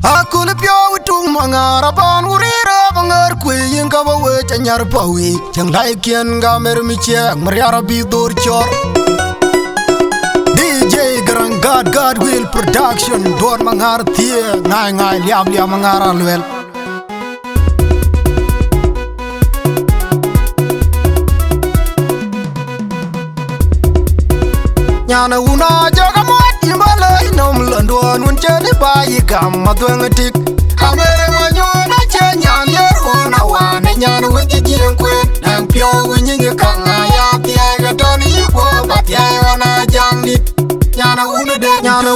Akul pyo tung mangara ban urira bangar kuyin ka bawe tanyar pawi jang lai kien ga mer mi che mariara bi dor chor DJ Garang God Will Production dor mangar tie ngai liab mangara lwel nyana una joga mat imale nom landon un cheni bayi gam madweng tik amere manyona che nyan yer ona wane nyan winji jinkwe nang pyo winyi kanga ya tiega doni ko batya ona jangdi nyana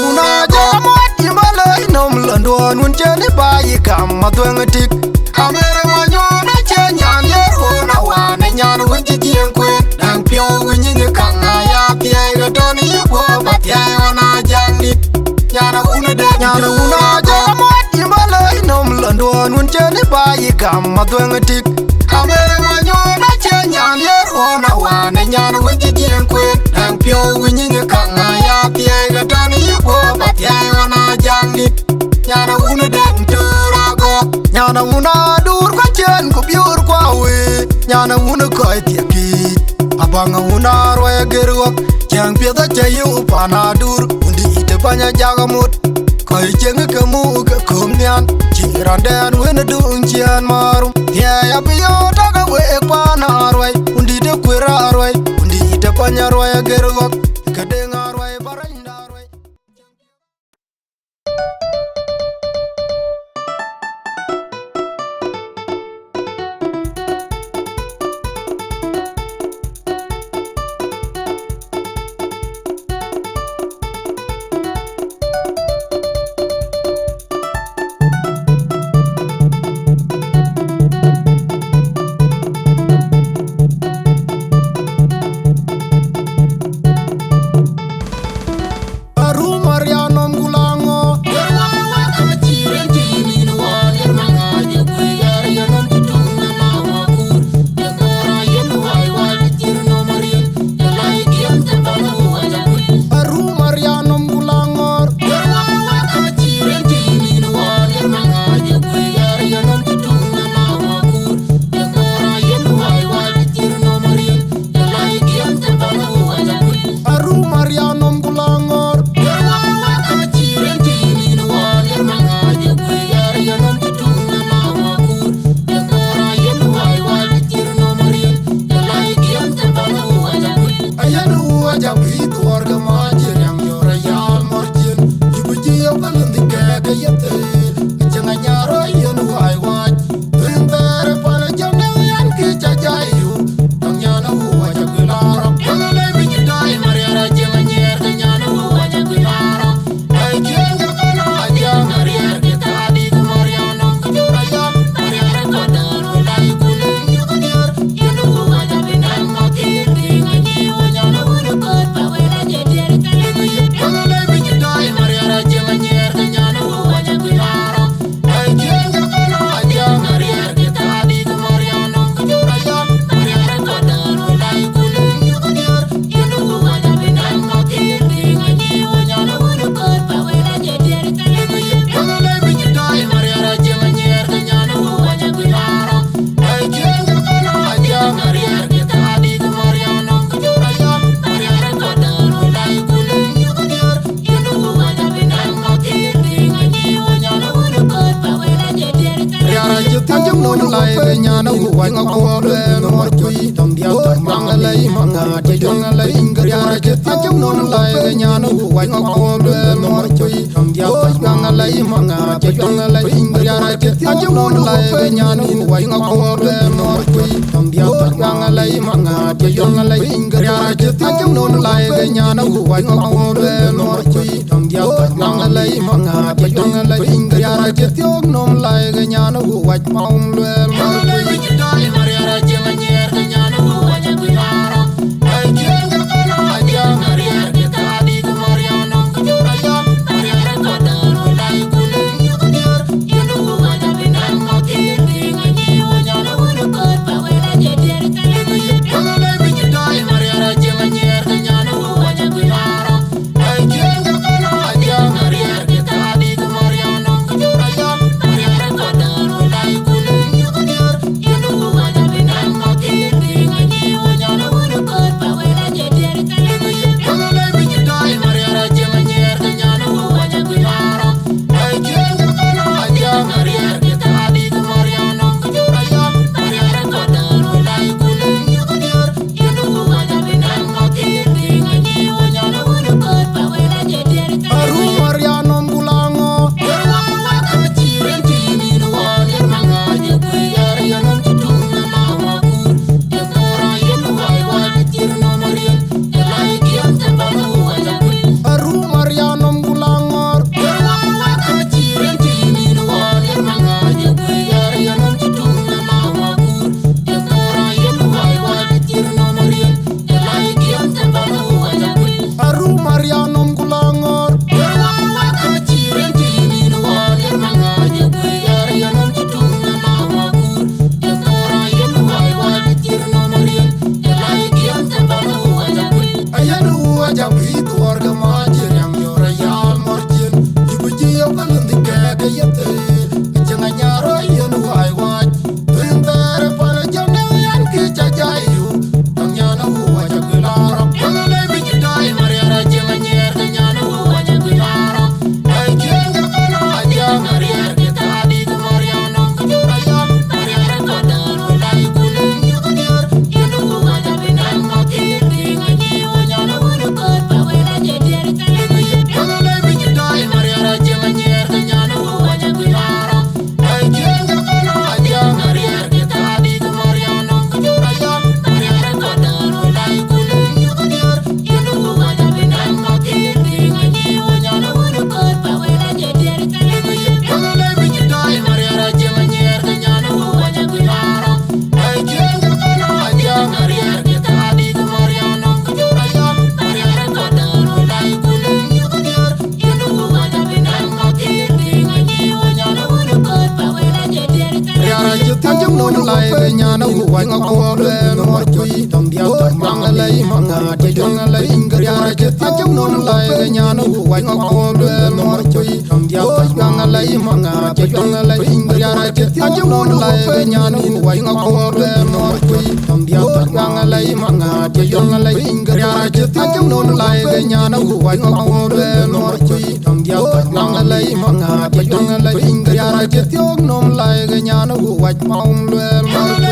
una joga mat imale nom landon un cheni bayi gam madweng tik amere manyona che nyan yer ona wane nyan winji jinkwe nang pyo winyi kanga ya tiega doni nyana una joga mat imale nom landon un cheni bayi gam madweng tik amere manyona che nyan yer ona wane nyan winji jinkwe nang pyo winyi kanga ya tiega doni ko batya ona jangdi nyana una dur ko chen ko biur kwa we nyana una ko tieki abanga una roya gerwak chang pieda chayu pana dur undi ite banya jagamut koi cheng kamu ka kumnyan chirandan wen dung chian marum ya ya biyo taga we pana roy undi de kwera roy undi ite banya roya gerwak kadenga roy baranda roy nyana wai ngak ko le nor chui dong dia mang lai manga te dong lai ingria je ta jong non lai nyana wai ngak ko le nor chui dong dia mang lai manga te dong lai ingria je ta jong non lai nyana wai ngak ko le nor chui dong dia mang lai manga te dong lai ingria je ta jong non lai nyana wai ngak ko le nor chui dong dia mang lai manga te dong lai ingria je ta jong non lai nyana wai maum le nôn lại nhà nó quay ngọc qua lên mỏi chui tầm dia tầm mang lấy mang ngà chơi chung lấy người ta chết chung nôn lại nhà nó quay ngọc qua lên mỏi chui tầm dia tầm mang lấy mang ngà chơi chung lấy người ta chết chung nôn lại nhà nó quay ngọc qua lên mỏi chui tầm dia tầm mang lấy mang ngà chơi chung lấy người ta chết chung nôn lại nhà nó quay ngọc qua lên mỏi chui tầm dia tầm mang lấy mang ngà chơi chung lấy người ta chết chung nôn lại nhà nó quay mong lên mỏi chui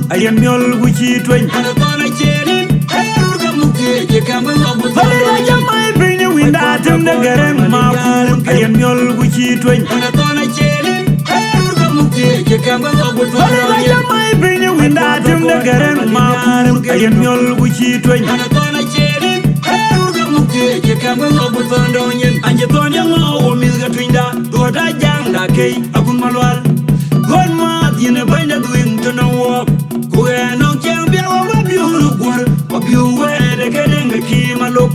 Ayen miol guchi twen Anatona cherin Ayur kamuke Jekamu abu Valera jamai bini winda tem de gereng makur Ayen miol guchi twen Anatona cherin Ayur kamuke Jekamu abu Valera jamai bini winda tem de gereng makur Ayen miol guchi twen Anatona cherin Ayur kamuke Jekamu abu tondonyen Anjetonya ngawo milga twinda Doda jangda kei Akun malwal Gonma Dine bainda duing tunawop Kuya nong chang biya wa biuru gwar Wa biuwe de kedenga kima lop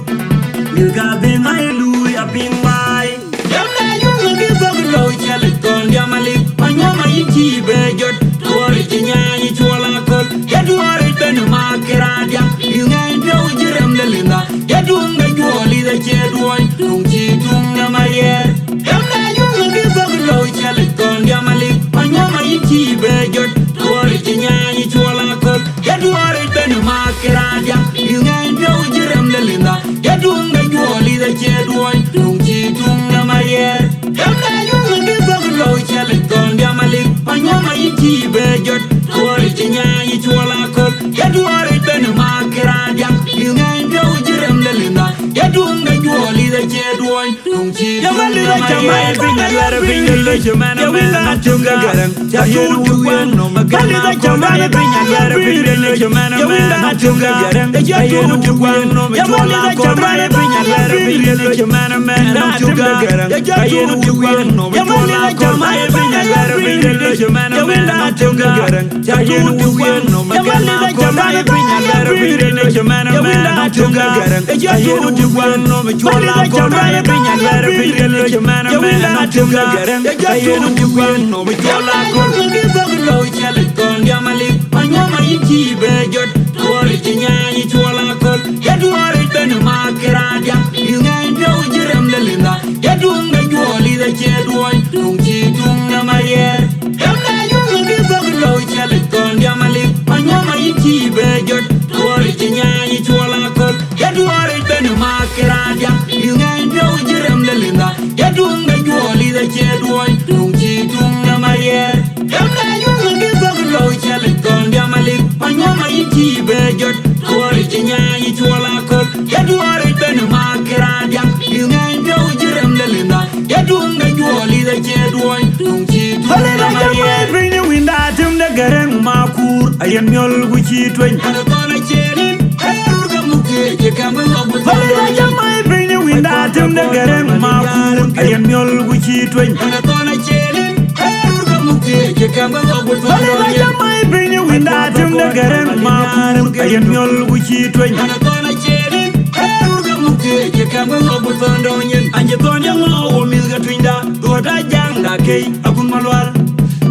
Milga bengai lui a bingmai Yamna yunga gizog low chale ton yamalik Anyama yiki bejot Tuwari jinyanyi chwala kol Yaduwari benu makiradia Yunga india ujirem lelinda Yadunga juoli da cheduoy Tungchi tunga marier Yamna yunga gizog low chale ton yamalik Anyama yiki bejot Tuwari jinyanyi chwala kol Yaduwari benu makiradia Yunga india ujirem lelinda Yadunga juoli da cheduoy Tungchi tunga marier Yamna yunga gizog low chale ton yamalik Anyama yiki bejot Tuwari jinyanyi chwala kol Yaduwari benu makiradia Yunga india ujirem lelinda Yadunga juoli da cheduoy Tungchi tunga marier Yara pinya leche mana mana chunga garang Jahiru duwan no magana Kondana pinya yara pinya leche mana mana chunga garang Jahiru duwan no magana Kondana pinya yara pinya leche mana mana chunga garang Jahiru duwan no magana Kondana pinya yara pinya leche mana mana chunga garang Jahiru duwan no magana Kondana pinya yara pinya leche mana mana chunga garang Jahiru duwan no magana Kondana pinya yara pinya leche mana mana chunga garang Ayenu duwan no machola Kol gizog low chale ton yamalik Anyama yiki bejot Tuwari jinyanyi chwala kol Yaduwari benu makiradia Yunga india ujirem lelinda Yadunga juoli da cheduoy Tungchi tunga marier Yamna yunga gizog low chale ton yamalik Anyama yiki bejot Tuwari jinyanyi chwala kol Yaduwari benu makiradia Yunga india ujirem lelinda Yadunga juoli da cheduoy Tungchi tunga marier Yamna yunga gizog low chale ton yamalik Anyama yiki bejot Tuwari jinyanyi chwala kol Yaduwari benu makiradia Yunga india ujirem lelinda Yadunga juoli da cheduoy Tungchi tunga marier bini winda tem de gereng makur Ayen miol guchi twen Anatona cherin Ayur kamuke Jekamu abu Valera jamai bini winda tem de gereng makur Ayen miol guchi twen Anatona cherin Ayur kamuke Jekamu abu Valera jamai bini winda tem de gereng makur Ayen miol guchi twen Anatona cherin Ayur kamuke Jekamu abu tondonyen Anjetonya ngawo milga twinda Doda jangda kei Akun malwal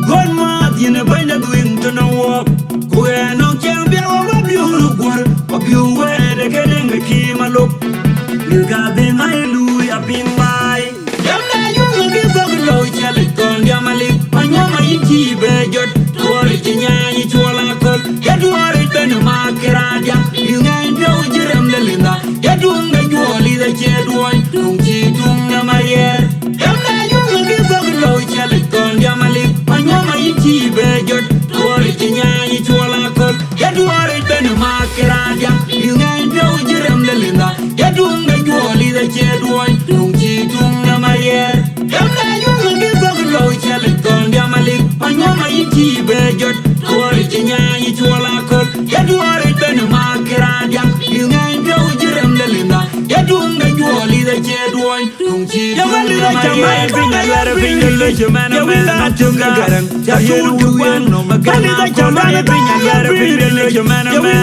Gonma Dine bainda duing to no walk. Go and no champion of you look good. Of you where the getting the key, my look. You got the hallelujah pin by. Yamna, you will give up the low chaliton, Yamali, and Yama Iti Bejot, to Origina, each one I call. Get to Origin, Makaradia, you ain't no Jerem Linda. Get to the Jolly, the Jed one, don't cheat on my ear. Yamna, you will give up the low chaliton, Yamali, and Yama Iti Bejot, to Origina, each one I call. Get to Origin, Makaradia, you ain't no Jerem Linda. Get to the Jolly, the Jed one, don't cheat on my ear. Yamna, you will give up the low chaliton, Yamali, and Yama Iti Bejot, to Origina, each one I call. Get to Origin, Makaradia, you ain't no Jerem Linda. Get to the Jolly,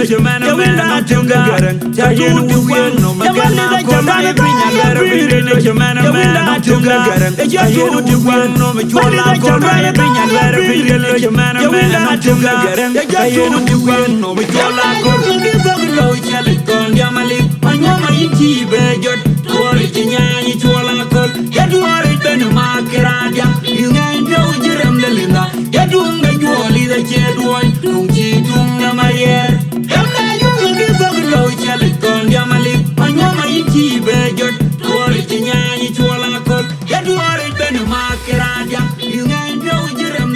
the Jed one,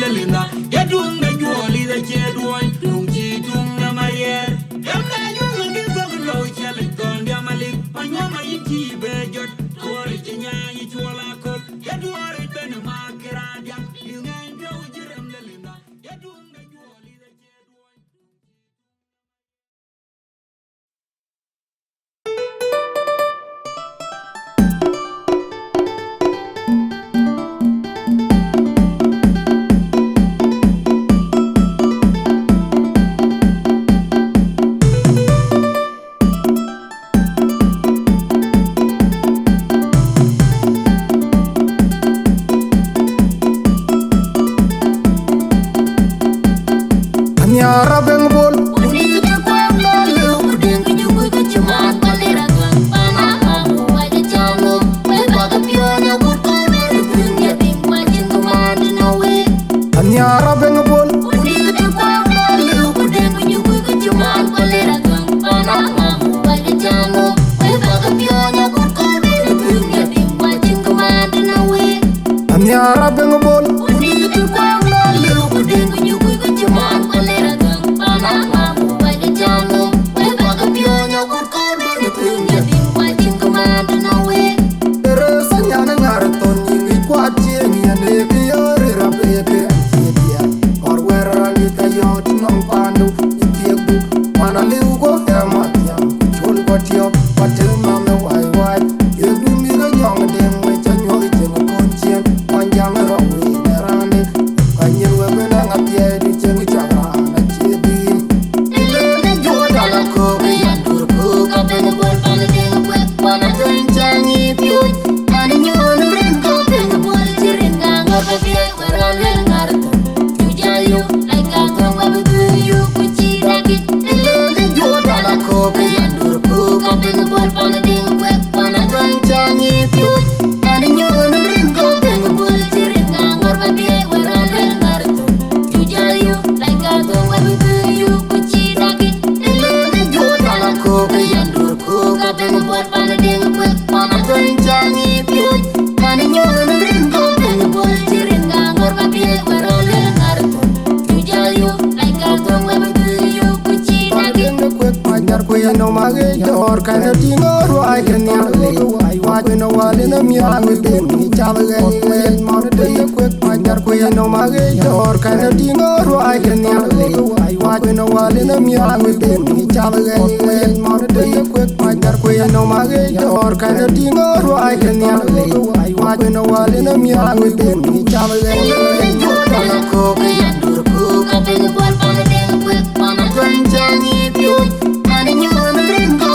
don't cheat on my ear.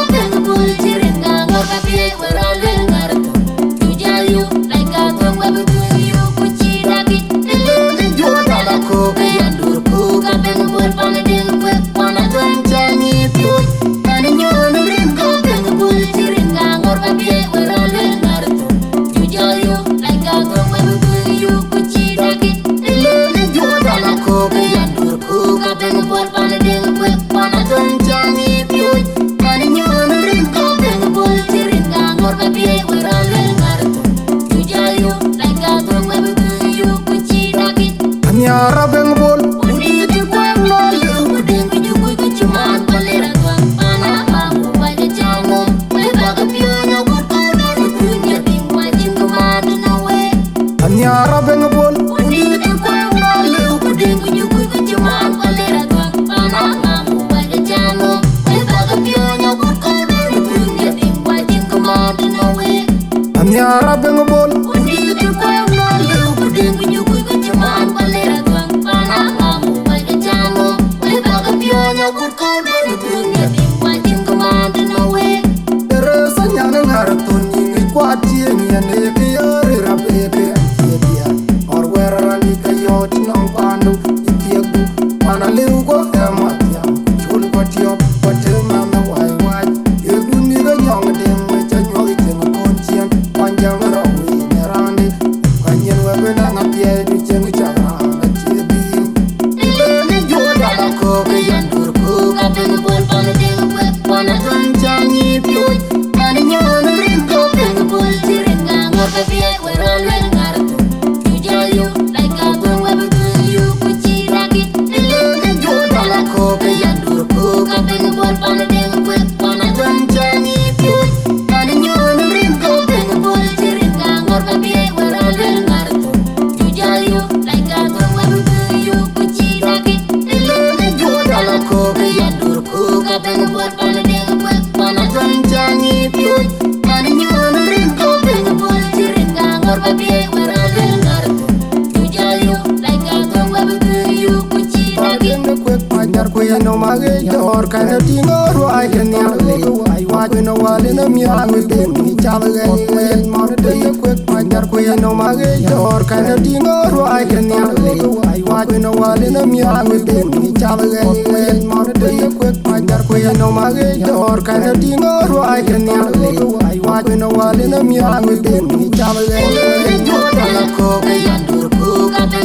Quick, kwe no mage dor kana tingo rwa ken ya le wa no wale no mi angu den ni chal ge le mon de kwe pandar kwe no mage dor kana tingo rwa ken ya le wa no wale no mi angu den ni chal ge le mon de kwe pandar kwe no mage dor kana tingo rwa ken ya le wa no wale no mi angu den ni chal ge le ko ga yandur ko ga